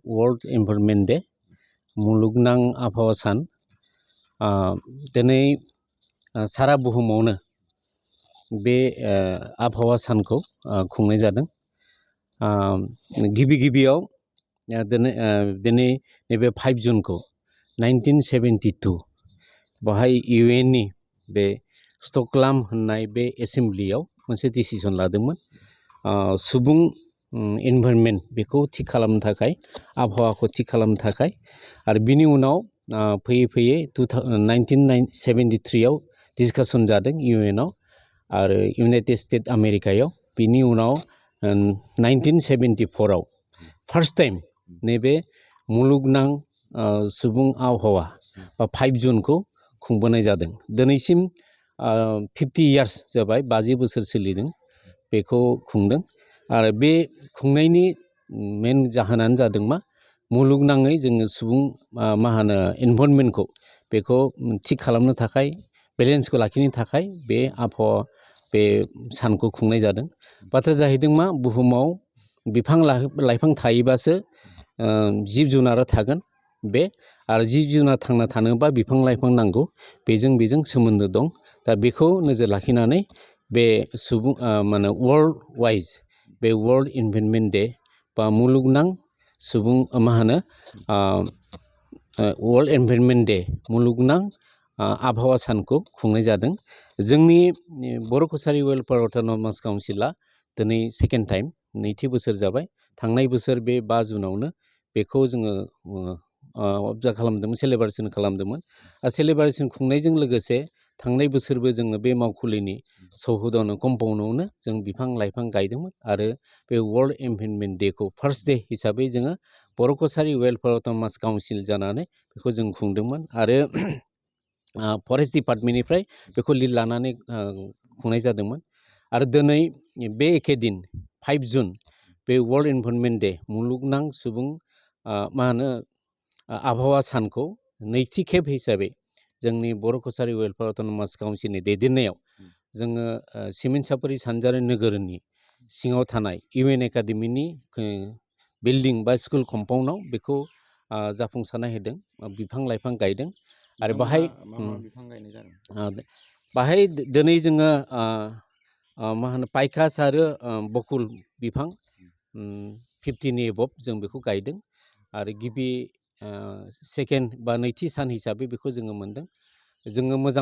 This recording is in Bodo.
वर्ल्ड एनभायरनमेन्ट डे मुलुगनां आबहावा सान दिनै सारा बुहुमावनो बे आबहावा सानखौ खुंनाय जादों। गिबियाव दिनै नैबे 5 जुनखौ 1972 बेवहाय इउएननि बे स्टकहोल्म होननाय बे एसेम्ब्लियाव मोनसे डिसिसन लादोंमोन सुबुं एनभायरनमेन्ट बेखौ थिग खालामनो थाखाय आबहावाखौ थिग खालामनो थाखाय आरो बिनि उनाव फैयै 1973 आव डिसकासन जादों इउएनआव आरो इउनाइटेड स्टेट्स आमेरिकायाव बिनि उनाव 1974 आव फार्स्ट टाइम नैबे मुलुगनां सुबुं आबहावा बा 5 जुनखौ खुंबोनाय जादों। दिनैसिम 50 इयार्स जाबाय 50 बोसोर सोलिदों बेखौ खुंदों आरो बे खुंनायनि मेन जाहोनानो जादों मा मुलुगनाङै जोङो सुबुं एनभायरनमेन्टखौ बेखौ थिग खालामनो थाखाय बेलेन्सखौ लाखिनो थाखाय बे आबहावा बे सानखौ खुंनाय जादों। बाथ्राया जाहैदों मा बुहुमाव बिफां लाइफां थायोबासो जिब जुनारा थागोन बे आरो जिब जुनार थांना थानोबा बिफां लाइफां नांगौ बेजों सोमोन्दो दं। दा बेखौ नोजोर लाखिनानै बे सुबुं वर्ल्ड वाइज बे वर्ल्ड एनभायरनमेन्ट डे बा मुलुगनां सुबुं वर्ल्ड एनभायरनमेन्ट डे मुलुगनां आबहावा सानखौ खुंनाय जादों। जोंनि बर' कसारि वेलफेयार अट'नमास काउन्सिला दिनै सेकेन्ड टाइम नैथि बोसोर जाबाय। थांनाय बोसोर बे 5 जुनावनो बेखौ जोङो अबजार्भ खालामदोंमोन सेलेब्रेसन खालामदोंमोन। सेलेब्रेसन खुंनायजों लोगोसे थांनाय बोसोरबो जोङो बे मावखुलिनि सौहदावनो कम्पाउन्डआवनो जों बिफां लाइफां गायदोंमोन आरो बे वर्ल्ड एनभायरनमेन्ट डेखौ फार्स्ट डे हिसाबै जोङो बर' कसारि वेलफेयार अट'नमास काउन्सिल जानानै बेखौ जों खुंदोंमोन आरो फरेस्ट डिपार्टमेन्टनिफ्राय बेखौ लिड लानानै खुंनाय जादोंमोन आरो दिनै बे एखे दिन 5 जुन बे वर्ल्ड एनभायरनमेन्ट डे मुलुगनां सुबुं आबहावा सानखौ नैथि खेब हिसाबै जोंनि बर' कसारि वेलफेयार अट'नमास काउन्सिलनि दैदेननायाव जोङो सिमेन्ट सानजारि नोगोरनि सिङाव थानाय इउएन एकाडेमिनि बिल्डिं बा स्कुल कम्पाउन्डआव बेखौ जाफुंसारनाय होदों बिफां लाइफां गायदों आरो बाहाय दिनै जोङो पाइकास आरो बकुल बिफां 50नि एबभ जों बेखौ गायदों आरो गिबि सेकेन्ड बा नैथि सान हिसाबै बेखौ जोङो मोनदों। जोङो मोजां